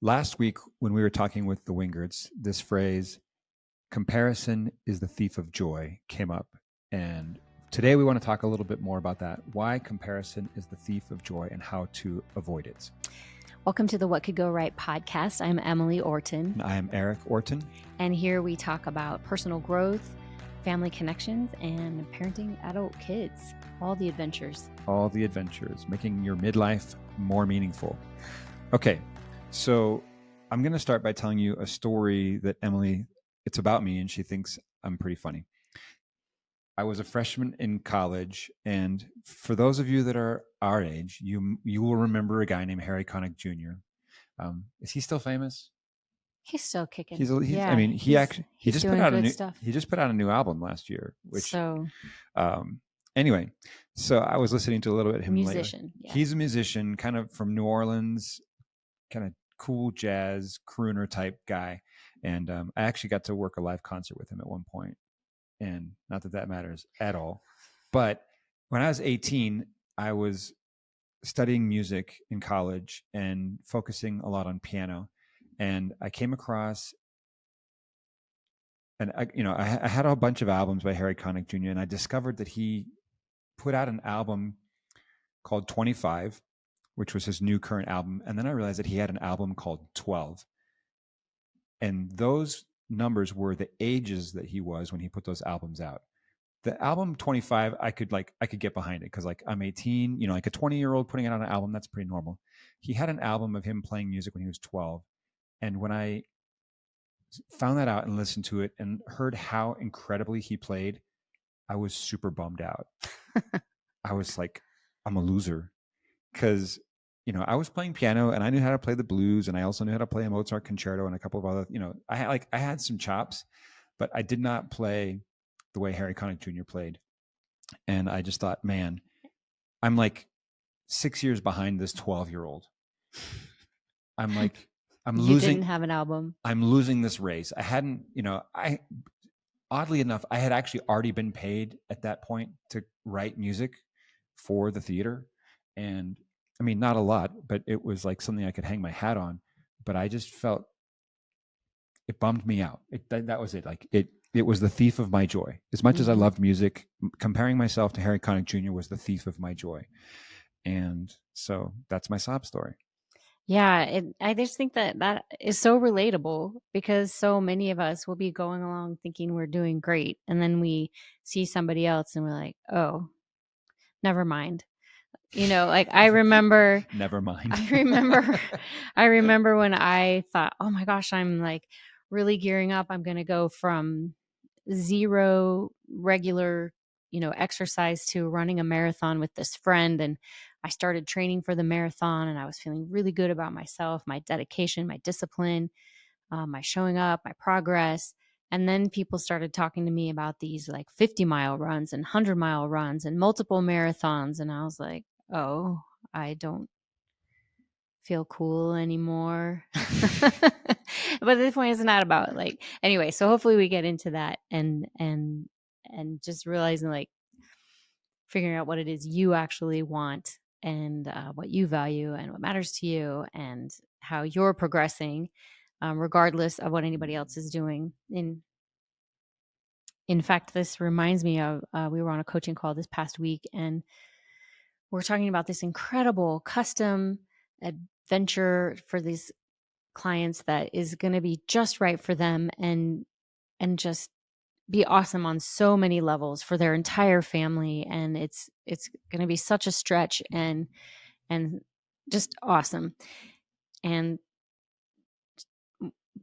Last week, when we were talking with the Wingards, this phrase, comparison is the thief of joy, came up. And today we want to talk a little bit more about that. Why comparison is the thief of joy and how to avoid it. Welcome to the What Could Go Right podcast. I'm Emily Orton. And I am Erik Orton. And here we talk about personal growth, family connections, and parenting adult kids. All the adventures. All the adventures, making your midlife more meaningful. Okay, so I'm going to start by telling you a story that Emily, it's about me, and she thinks I'm pretty funny. I was a freshman in college, and for those of you that are our age, you will remember a guy named Harry Connick Jr. Is he still famous? He's still kicking. He just put out a new album last year. Anyway, so I was listening to a little bit of him. Musician. Yeah. He's a musician, kind of from New Orleans, kind of cool jazz crooner type guy, and I actually got to work a live concert with him at one point. And not that matters at all. But when I was 18, I was studying music in college and focusing a lot on piano. And I came across, and I had a bunch of albums by Harry Connick Jr. And I discovered that he put out an album called 25, which was his new current album. And then I realized that he had an album called 12. And those numbers were the ages that he was when he put those albums out. The album 25, I could get behind it because I'm 18, like a 20-year-old putting out an album, that's pretty normal. He had an album of him playing music when he was 12. And when I found that out and listened to it and heard how incredibly he played, I was super bummed out. I was like, I'm a loser because I was playing piano and I knew how to play the blues, and I also knew how to play a Mozart concerto and a couple of other, I had some chops, but I did not play the way Harry Connick Jr. played. And I just thought, man, I'm like 6 years behind this 12-year-old. You didn't have an album. I'm losing this race. I hadn't, oddly enough, I had actually already been paid at that point to write music for the theater. And I mean, not a lot, but it was like something I could hang my hat on. But I just felt it bummed me out. That was it. Like it was the thief of my joy. As much as I loved music, comparing myself to Harry Connick Jr. was the thief of my joy. And so that's my sob story. Yeah, I just think that is so relatable because so many of us will be going along thinking we're doing great. And then we see somebody else and we're like, oh, never mind. I remember. Never mind. I remember when I thought, oh my gosh, I'm like really gearing up. I'm going to go from zero regular, exercise to running a marathon with this friend. And I started training for the marathon and I was feeling really good about myself, my dedication, my discipline, my showing up, my progress. And then people started talking to me about these like 50-mile runs and 100-mile runs and multiple marathons. And I was like, oh, I don't feel cool anymore. But this point is not about anyway, so hopefully we get into that and just realizing figuring out what it is you actually want and what you value and what matters to you and how you're progressing regardless of what anybody else is doing. In fact, this reminds me of we were on a coaching call this past week and we're talking about this incredible custom adventure for these clients that is going to be just right for them and just be awesome on so many levels for their entire family. And it's going to be such a stretch and just awesome. And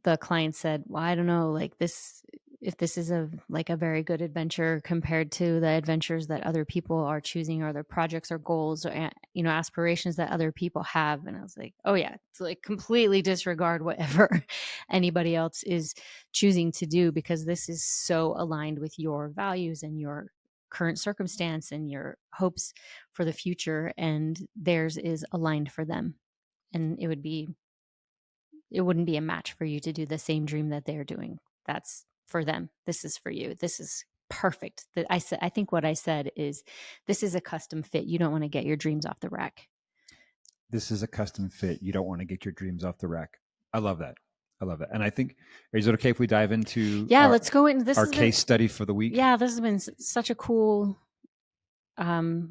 the client said, well, I don't know, if this is a very good adventure compared to the adventures that other people are choosing or their projects or goals or, aspirations that other people have. And I was like, oh yeah, it's completely disregard whatever anybody else is choosing to do, because this is so aligned with your values and your current circumstance and your hopes for the future. And theirs is aligned for them. And it wouldn't be a match for you to do the same dream that they're doing. That's for them. This is for you. This is perfect. I think what I said is, this is a custom fit. You don't want to get your dreams off the rack. This is a custom fit. You don't want to get your dreams off the rack. I love that. And I think, is it okay if we dive into let's go into this. Our case study for the week? Yeah, this has been such a cool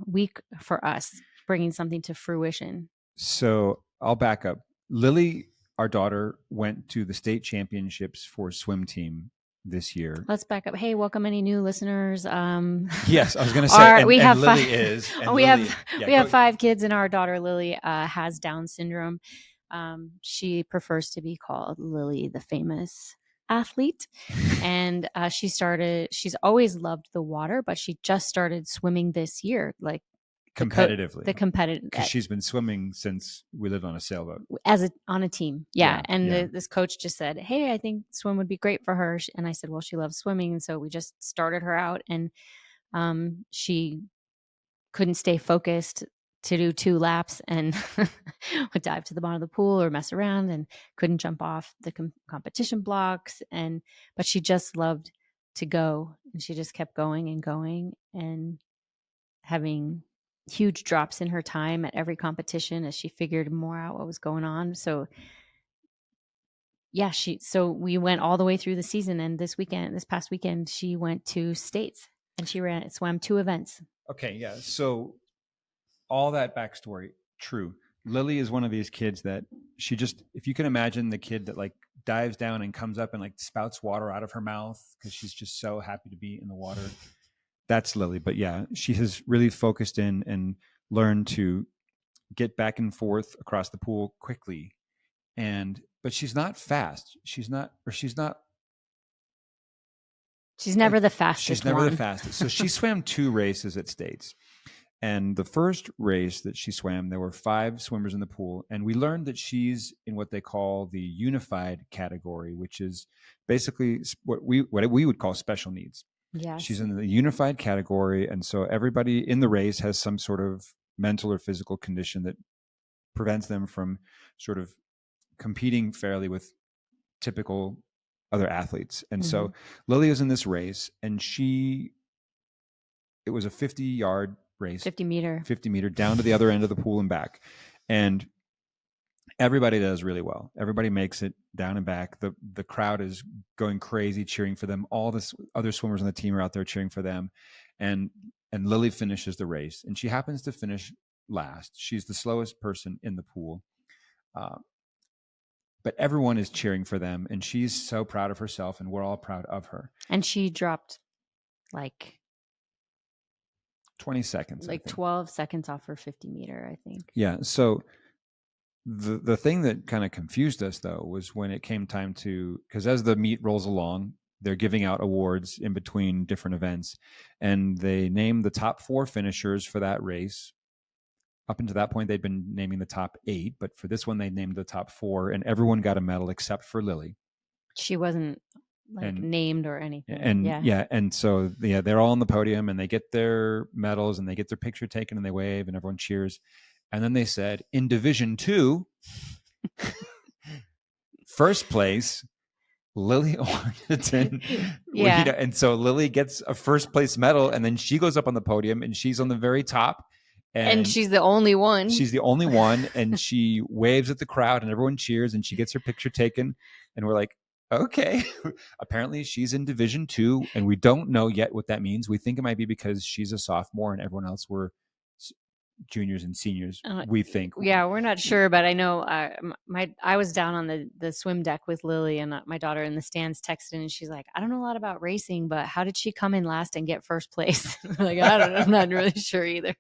week for us, bringing something to fruition. So I'll back up. Lily, our daughter, went to the state championships for swim team this year. Let's back up. Hey, welcome any new listeners. Yes, I was going to say, we have Lily five, is. And we Lily, have 5 kids, and our daughter Lily has Down syndrome. She prefers to be called Lily, the famous athlete. And she's always loved the water, but she just started swimming this year, like competitively. The competitive, because she's been swimming since we lived on a sailboat on a team. This coach just said, hey, I think swim would be great for her. And I said, well, she loves swimming, and so we just started her out, and she couldn't stay focused to do 2 laps and would dive to the bottom of the pool or mess around and couldn't jump off the competition blocks. But she just loved to go, and she just kept going and having huge drops in her time at every competition as she figured more out what was going on. So so we went all the way through the season, and this past weekend, she went to states and she swam 2 events. Okay. Yeah. So all that backstory, true. Lily is one of these kids that if you can imagine the kid that like dives down and comes up and like spouts water out of her mouth because she's just so happy to be in the water. That's Lily. But yeah, she has really focused in and learned to get back and forth across the pool quickly. But she's not fast. She's never the fastest. She's never the fastest. So she swam 2 races at states. And the first race that she swam, there were 5 swimmers in the pool. And we learned that she's in what they call the unified category, which is basically what we would call special needs. Yes. She's in the unified category. And so everybody in the race has some sort of mental or physical condition that prevents them from sort of competing fairly with typical other athletes. And so Lily is in this race, and it was a 50-yard race, 50 meter down to the other end of the pool and back. And everybody does really well. Everybody makes it down and back. The crowd is going crazy cheering for them. All the other swimmers on the team are out there cheering for them. And Lily finishes the race, and she happens to finish last. She's the slowest person in the pool. But everyone is cheering for them, and she's so proud of herself, and we're all proud of her. And she dropped like 20 seconds. Like 12 seconds off her 50 meter, I think. Yeah. So the thing that kind of confused us, though, was when it came time because as the meet rolls along, they're giving out awards in between different events, and they named the top 4 finishers for that race. Up until that point, they'd been naming the top 8, but for this one, they named the top 4, and everyone got a medal except for Lily. She wasn't named or anything. And so they're all on the podium, and they get their medals, and they get their picture taken, and they wave, and everyone cheers. And then they said, in Division 2, first place, Lily Orton. And so Lily gets a first place medal, and then she goes up on the podium, and she's on the very top. And she's the only one. She's the only one, and she waves at the crowd, and everyone cheers, and she gets her picture taken. And we're like, okay. Apparently she's in Division 2, and we don't know yet what that means. We think it might be because she's a sophomore and everyone else were juniors and seniors, we think. Yeah, we're not sure, but I know I was down on the swim deck with Lily, and my daughter in the stands texted, and she's like, I don't know a lot about racing, but how did she come in last and get first place? Like, I don't know. I'm not really sure either.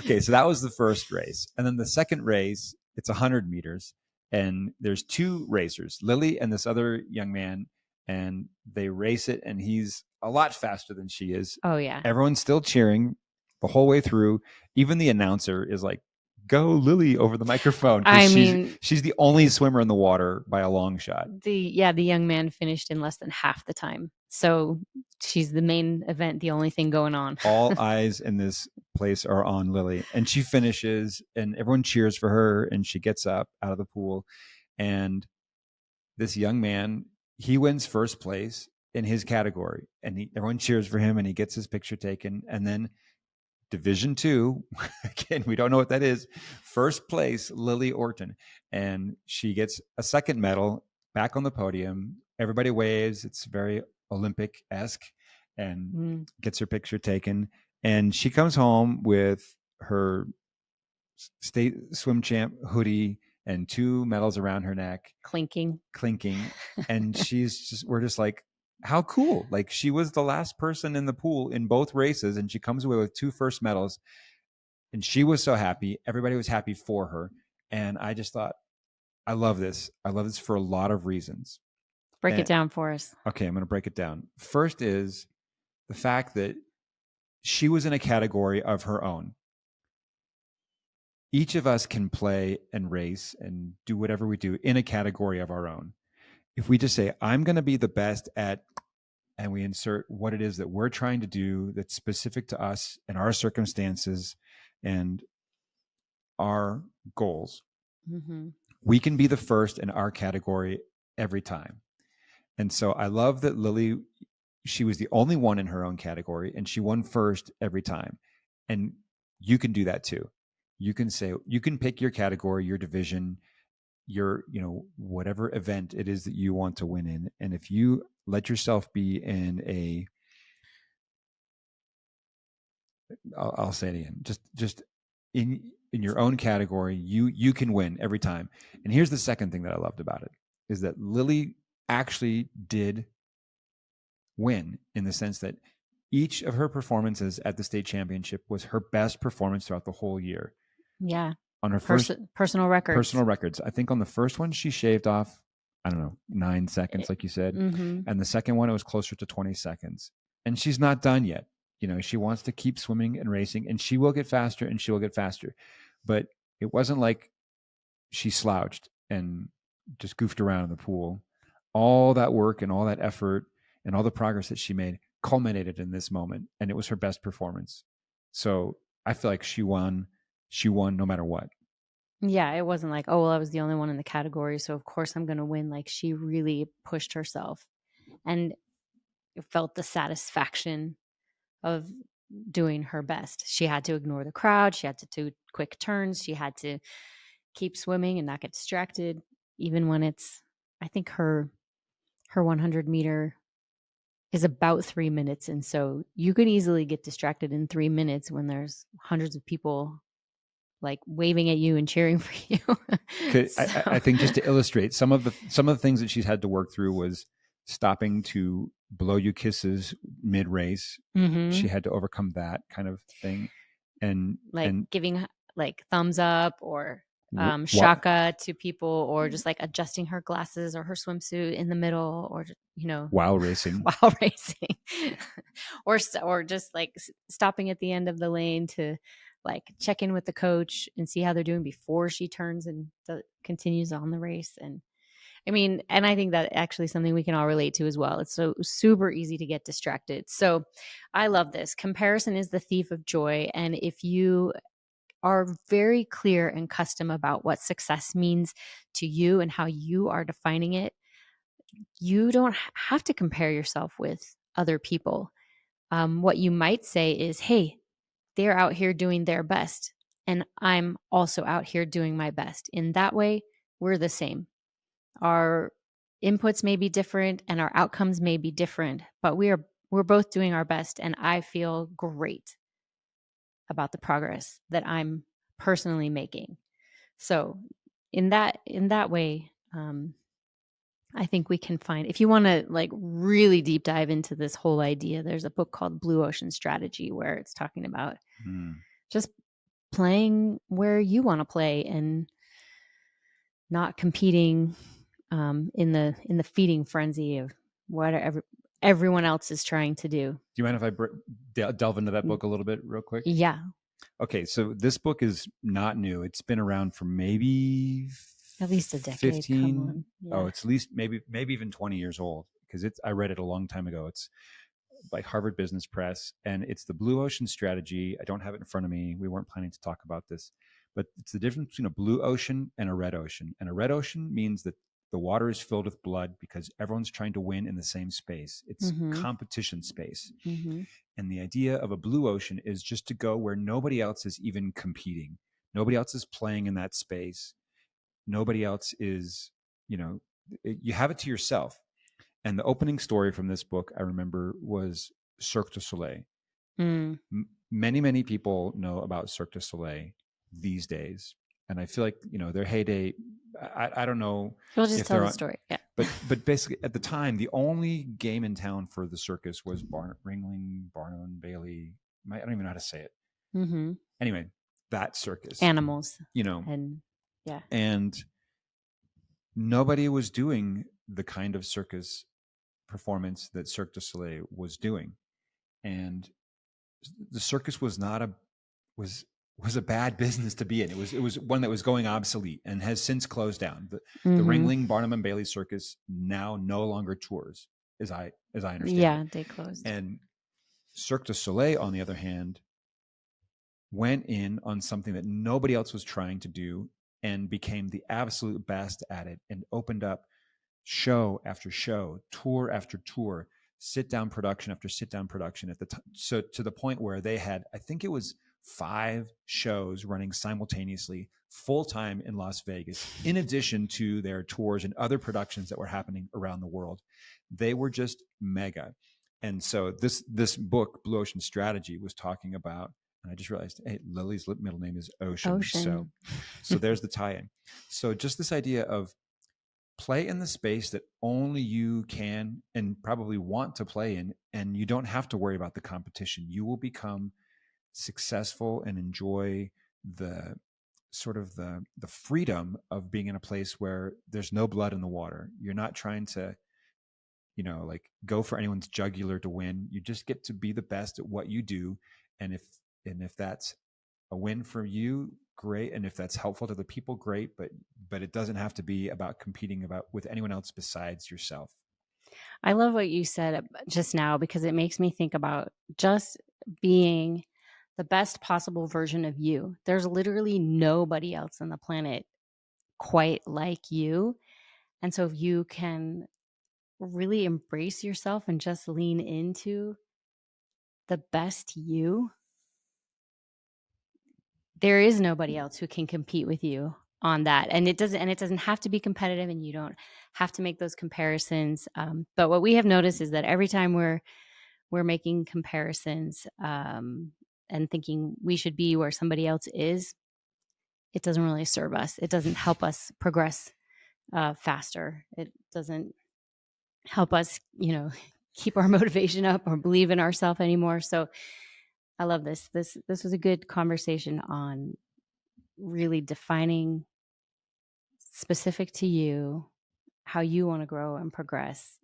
Okay, so that was the first race. And then the second race, it's 100 meters, and there's 2 racers, Lily and this other young man, and they race it, and he's a lot faster than she is. Oh, yeah. Everyone's still cheering the whole way through. Even the announcer is like, go Lily over the microphone. She's the only swimmer in the water by a long shot. The young man finished in less than half the time. So she's the main event, the only thing going on. All eyes in this place are on Lily, and she finishes, and everyone cheers for her, and she gets up out of the pool. And this young man, he wins first place in his category, and everyone cheers for him, and he gets his picture taken. And then Division two, again, we don't know what that is. First place, Lily Orton. And she gets a second medal back on the podium. Everybody waves. It's very Olympic-esque and gets her picture taken. And she comes home with her state swim champ hoodie and 2 medals around her neck. Clinking. And we're just like, how cool. Like, she was the last person in the pool in both races, and she comes away with 2 first medals. And she was so happy. Everybody was happy for her. And I just thought, I love this. I love this for a lot of reasons. Break it down for us. Okay, I'm going to break it down. First is the fact that she was in a category of her own. Each of us can play and race and do whatever we do in a category of our own. If we just say, I'm going to be the best at, and we insert what it is that we're trying to do that's specific to us and our circumstances and our goals, we can be the first in our category every time. And so I love that Lily, she was the only one in her own category, and she won first every time. And you can do that too. You can say, you can pick your category, your division, your, whatever event it is that you want to win in. And if you let yourself be in I'll say it again, just in your own category, you can win every time. And here's the second thing that I loved about it, is that Lily actually did win, in the sense that each of her performances at the state championship was her best performance throughout the whole year. Yeah. On her first personal records. I think on the first one, she shaved off, 9 seconds, like you said. And the second one, it was closer to 20 seconds. And she's not done yet. She wants to keep swimming and racing, and she will get faster and she will get faster. But it wasn't like she slouched and just goofed around in the pool. All that work and all that effort and all the progress that she made culminated in this moment, and it was her best performance. So I feel like she won no matter what. Yeah, it wasn't like, oh, well, I was the only one in the category, so of course I'm going to win. Like, she really pushed herself and felt the satisfaction of doing her best. She had to ignore the crowd. She had to do quick turns. She had to keep swimming and not get distracted, even when I think her 100 meter is about 3 minutes. And so you could easily get distracted in 3 minutes when there's hundreds of people like waving at you and cheering for you. I think, just to illustrate, some of the things that she's had to work through was stopping to blow you kisses mid-race. She had to overcome that kind of thing, and giving like thumbs up or shaka to people, or just like adjusting her glasses or her swimsuit in the middle, or while racing or just like stopping at the end of the lane to like check in with the coach and see how they're doing before she turns and continues on the race. And I think that actually something we can all relate to as well. It's so super easy to get distracted. So I love this. Comparison is the thief of joy. And if you are very clear and custom about what success means to you and how you are defining it, you don't have to compare yourself with other people. What you might say is, hey, they're out here doing their best, and I'm also out here doing my best. In that way, we're the same. Our inputs may be different and our outcomes may be different, but we're both doing our best, and I feel great about the progress that I'm personally making. So in that way, I think we can find, if you want to like really deep dive into this whole idea, there's a book called Blue Ocean Strategy where it's talking about just playing where you want to play and not competing in the feeding frenzy of whatever everyone else is trying to do. Do you mind if I delve into that book a little bit real quick? Yeah. Okay, so this book is not new. It's been around for maybe at least a decade. 15. Yeah. Oh, it's at least maybe even 20 years old, because I read it a long time ago. It's by Harvard Business Press, and it's the Blue Ocean Strategy. I don't have it in front of me. We weren't planning to talk about this, but it's the difference between a blue ocean and a red ocean. And a red ocean means that The water is filled with blood because everyone's trying to win in the same space. It's competition space. And the idea of a blue ocean is just to go where nobody else is even competing. Nobody else is playing in that space. Nobody else is, you have it to yourself. And the opening story from this book, I remember, was Cirque du Soleil. Many, many people know about Cirque du Soleil these days. And I feel like, their heyday, I don't know. We'll just tell the story. Yeah. But basically at the time, the only game in town for the circus was Ringling, Barnum, Bailey. I don't even know how to say it. Anyway, that circus. Animals. And nobody was doing the kind of circus performance that Cirque du Soleil was doing. And the circus was a bad business to be in. It was one that was going obsolete and has since closed down. The Ringling, Barnum and Bailey circus now no longer tours, as I understand. Yeah, they closed. And Cirque du Soleil, on the other hand, went in on something that nobody else was trying to do and became the absolute best at it, and opened up show after show, tour after tour, sit down production after sit down production at the time. So to the point where they had, I think it was 5 shows running simultaneously full time in Las Vegas, in addition to their tours and other productions that were happening around the world. They were just mega. And so this book, Blue Ocean Strategy, was talking about, and I just realized, hey, Lily's middle name is Ocean. So there's the tie-in. So just this idea of play in the space that only you can and probably want to play in, and you don't have to worry about the competition. You will become successful and enjoy the sort of the freedom of being in a place where there's no blood in the water. You're not trying to, like go for anyone's jugular to win. You just get to be the best at what you do. And if that's a win for you, great. And if that's helpful to the people, great. But it doesn't have to be about competing with anyone else besides yourself. I love what you said just now, because it makes me think about just being the best possible version of you. There's literally nobody else on the planet quite like you. And so if you can really embrace yourself and just lean into the best you, there is nobody else who can compete with you on that. And it doesn't have to be competitive, and you don't have to make those comparisons. But what we have noticed is that every time we're making comparisons and thinking we should be where somebody else is, it doesn't really serve us. It doesn't help us progress faster. It doesn't help us, keep our motivation up or believe in ourselves anymore. So I love this. This was a good conversation on really defining, specific to you, how you want to grow and progress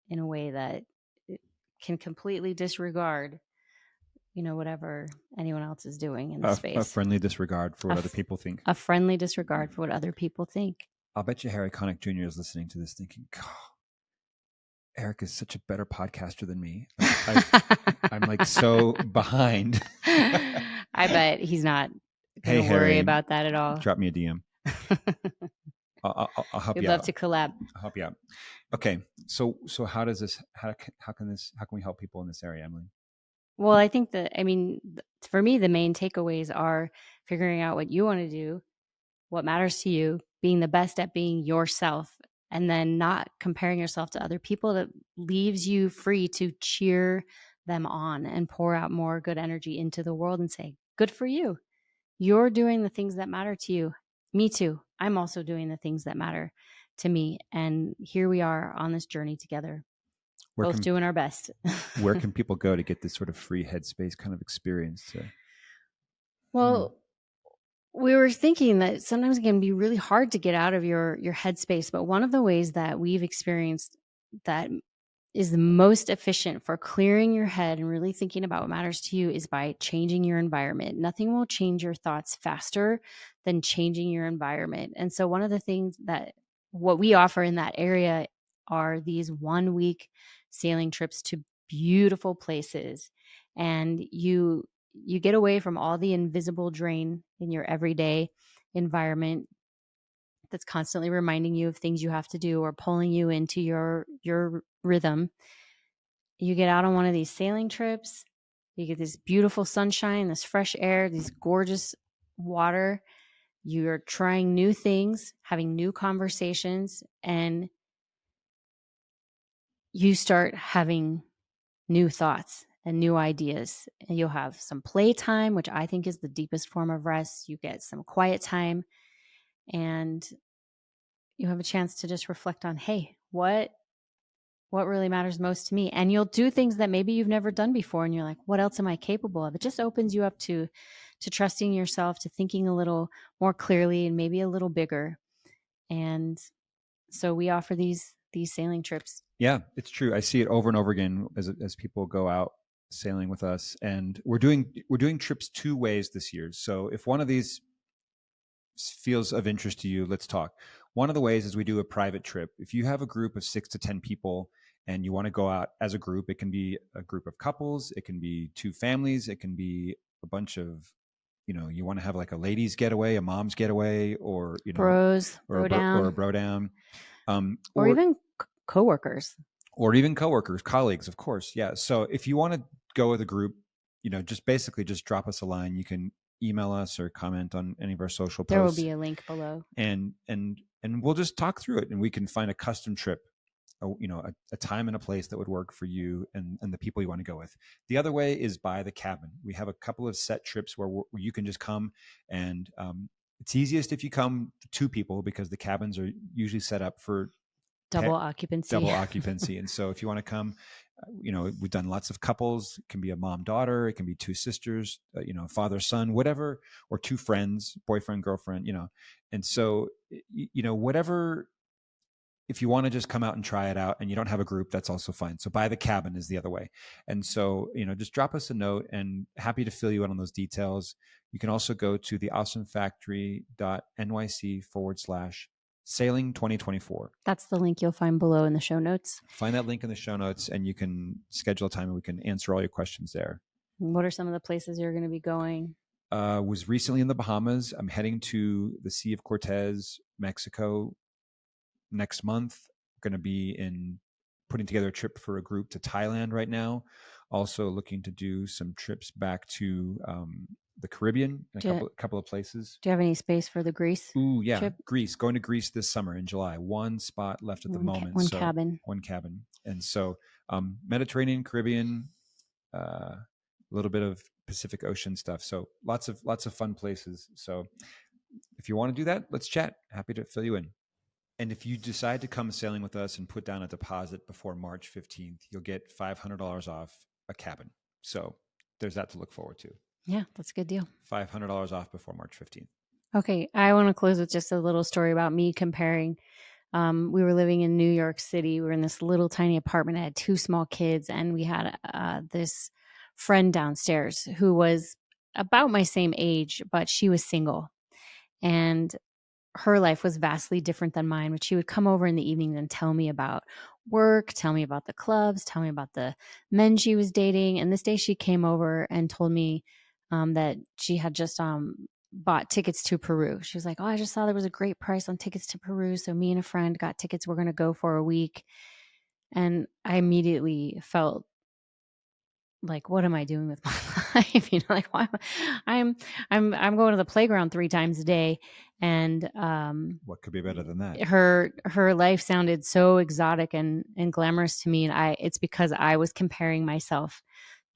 in a way that it can completely disregard, whatever anyone else is doing in the space. A friendly disregard for what other people think. A friendly disregard for what other people think. I'll bet you Harry Connick Jr. is listening to this thinking, God, Erik is such a better podcaster than me. I'm like so behind. I bet he's not going to worry about that at all. Drop me a DM. I'll help you out. We'd love to collab. I'll help you out. Okay. So how does this, how can we help people in this area, Emily? Well, I think for me, the main takeaways are figuring out what you want to do, what matters to you, being the best at being yourself, and then not comparing yourself to other people. That leaves you free to cheer them on and pour out more good energy into the world and say, good for you. You're doing the things that matter to you. Me too. I'm also doing the things that matter to me. And here we are on this journey together, both doing our best. Where can people go to get this sort of free headspace kind of experience? Well, we were thinking that sometimes it can be really hard to get out of your headspace. But one of the ways that we've experienced that is the most efficient for clearing your head and really thinking about what matters to you is by changing your environment. Nothing will change your thoughts faster than changing your environment. And so one of the things that what we offer in that area are these 1-week sailing trips to beautiful places. And you get away from all the invisible drain in your everyday environment that's constantly reminding you of things you have to do or pulling you into your rhythm. You get out on one of these sailing trips, you get this beautiful sunshine, this fresh air, these gorgeous water. You're trying new things, having new conversations, and you start having new thoughts and new ideas. And you'll have some playtime, which I think is the deepest form of rest. You get some quiet time, and you have a chance to just reflect on, hey, what really matters most to me? And you'll do things that maybe you've never done before, and you're like, what else am I capable of? It just opens you up to trusting yourself, to thinking a little more clearly and maybe a little bigger. And so we offer these sailing trips. Yeah, it's true. I see it over and over again as people go out sailing with us, and we're doing trips 2 ways this year. So if one of these feels of interest to you, let's talk. One of the ways is we do a private trip. If you have a group of 6 to 10 people and you want to go out as a group, it can be a group of couples, it can be 2 families, it can be a bunch of, you want to have like a ladies getaway, a mom's getaway, or Bros, or down, or a bro down, or even coworkers, colleagues, of course. Yeah. So if you want to go with a group, just basically just drop us a line. You can email us or comment on any of our social posts. There will be a link below, and we'll just talk through it, and we can find a custom trip, a time and a place that would work for you and the people you want to go with. The other way is by the cabin. We have a couple of set trips where you can just come, and it's easiest if you come 2 people, because the cabins are usually set up for double occupancy. And so if you want to come, we've done lots of couples. It can be a mom, daughter. It can be 2 sisters, father, son, whatever, or 2 friends, boyfriend, girlfriend, and so, whatever, if you want to just come out and try it out and you don't have a group, that's also fine. So by the cabin is the other way. And so, just drop us a note, and happy to fill you in on those details. You can also go to theawesomefactory.nyc/sailing 2024. That's the link you'll find below in the show notes. Find that link in the show notes, and you can schedule a time and we can answer all your questions there. What are some of the places you're going to be going? Was recently in the Bahamas. I'm heading to the Sea of Cortez, Mexico next month. Going to be putting together a trip for a group to Thailand right now. Also looking to do some trips back to the Caribbean, a couple of places. Do you have any space for the Greece? Ooh, yeah. Trip? Greece. Going to Greece this summer in July. 1 spot left at the moment. One cabin. One cabin. And so Mediterranean, Caribbean, a little bit of Pacific Ocean stuff. So lots of fun places. So if you want to do that, let's chat. Happy to fill you in. And if you decide to come sailing with us and put down a deposit before March 15th, you'll get $500 off a cabin. So there's that to look forward to. Yeah, that's a good deal. $500 off before March 15th. Okay, I want to close with just a little story about me comparing. We were living in New York City. We were in this little tiny apartment. I had 2 small kids, and we had this friend downstairs who was about my same age, but she was single. And her life was vastly different than mine, but she would come over in the evenings and tell me about work, tell me about the clubs, tell me about the men she was dating. And this day she came over and told me that she had just bought tickets to Peru. She was like, oh, I just saw there was a great price on tickets to Peru. So me and a friend got tickets. We're going to go for a week. And I immediately felt like, what am I doing with my life? Like, why I'm going to the playground 3 times a day. And what could be better than that? Her life sounded so exotic and glamorous to me. And it's because I was comparing myself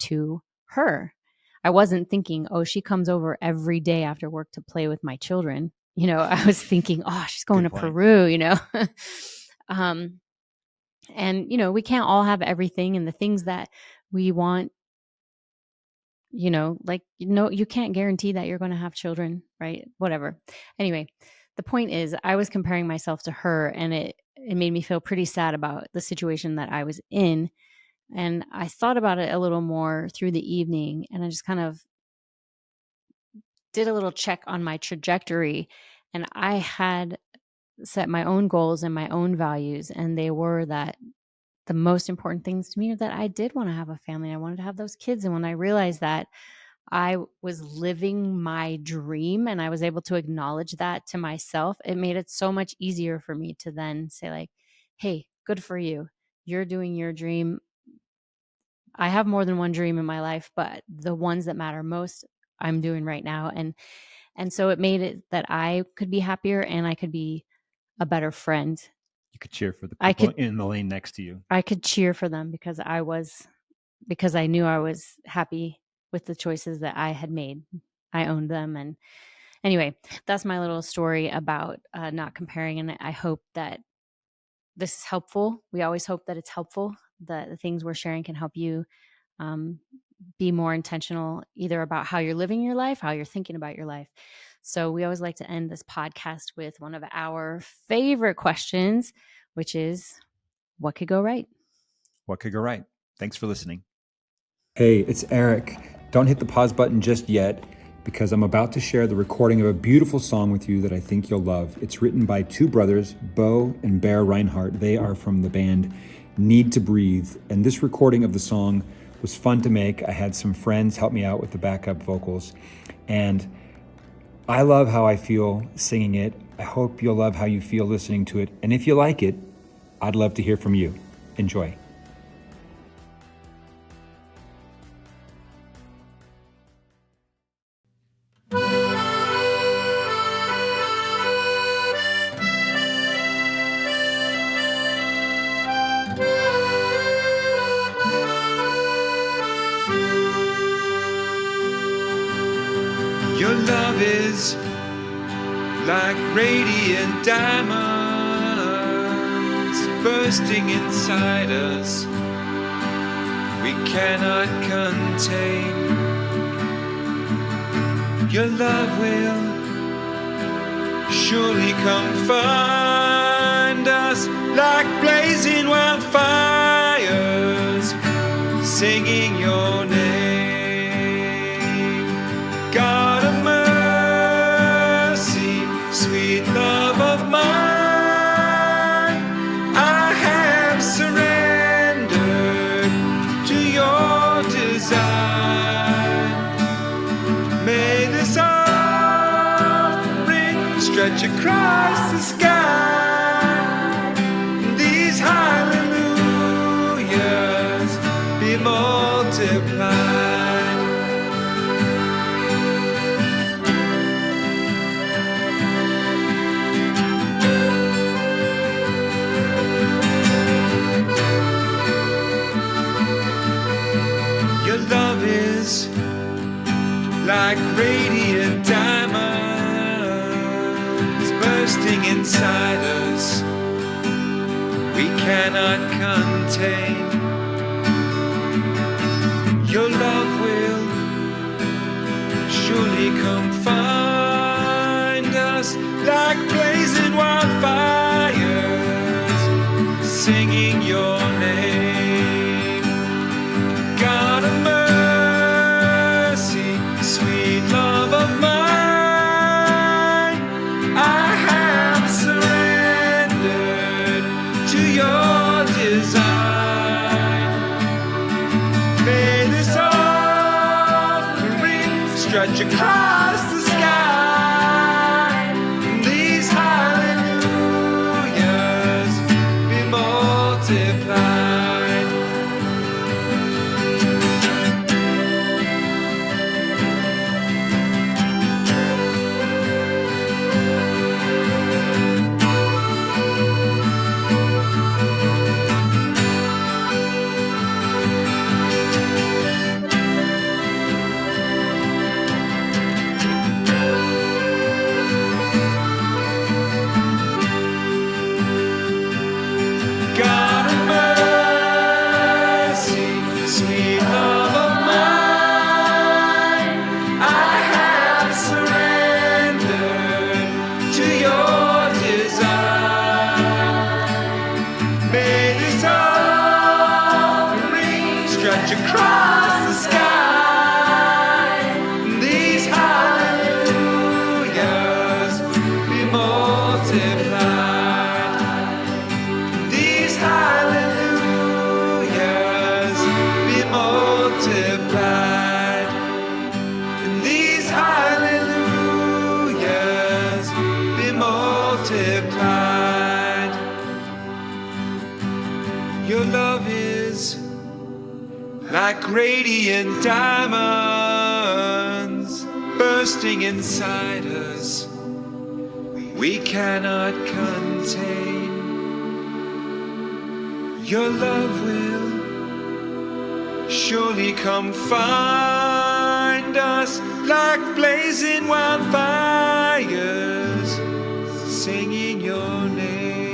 to her. I wasn't thinking, oh, she comes over every day after work to play with my children. I was thinking, oh, she's going to Peru, and, we can't all have everything, and the things that we want, you can't guarantee that you're going to have children, right? Whatever. Anyway, the point is I was comparing myself to her, and it made me feel pretty sad about the situation that I was in. And I thought about it a little more through the evening, and I just kind of did a little check on my trajectory, and I had set my own goals and my own values, and they were that the most important things to me are that I did want to have a family. I wanted to have those kids. And when I realized that, I was living my dream and I was able to acknowledge that to myself, it made it so much easier for me to then say like, hey, good for you. You're doing your dream. I have more than one dream in my life, but the ones that matter most, I'm doing right now. And so it made it that I could be happier and I could be a better friend. You could cheer for the I people could in the lane next to you. I could cheer for them because I knew I was happy with the choices that I had made. I owned them. And anyway, that's my little story about not comparing. And I hope that this is helpful. We always hope that it's helpful, that the things we're sharing can help you be more intentional, either about how you're living your life, how you're thinking about your life. So we always like to end this podcast with one of our favorite questions, which is, what could go right? What could go right? Thanks for listening. Hey, it's Erik. Don't hit the pause button just yet, because I'm about to share the recording of a beautiful song with you that I think you'll love. It's written by two brothers, Bo and Bear Reinhardt. They are from the band NeedtoBreathe. And this recording of the song was fun to make. I had some friends help me out with the backup vocals. And I love how I feel singing it. I hope you'll love how you feel listening to it. And if you like it, I'd love to hear from you. Enjoy. Your love is like radiant diamonds bursting inside us. We cannot contain. Your love will surely come find us like blazing wildfires, singing your name. God of mercy, sweet love of mine, I have surrendered to your design. May this offering stretch across the sky. These hallelujahs be multiplied. Love is like radiant diamonds bursting inside us. We cannot contain. Your love will surely come find us like blazing wildfires, singing your name. God of mercy, sweet love of mine, I have surrendered to your design. May this offering stretch across the sky. These hallelujahs be multiplied. Your love is like radiant diamonds bursting inside us, we cannot contain. Your love will surely come find us like blazing wildfires, singing your name.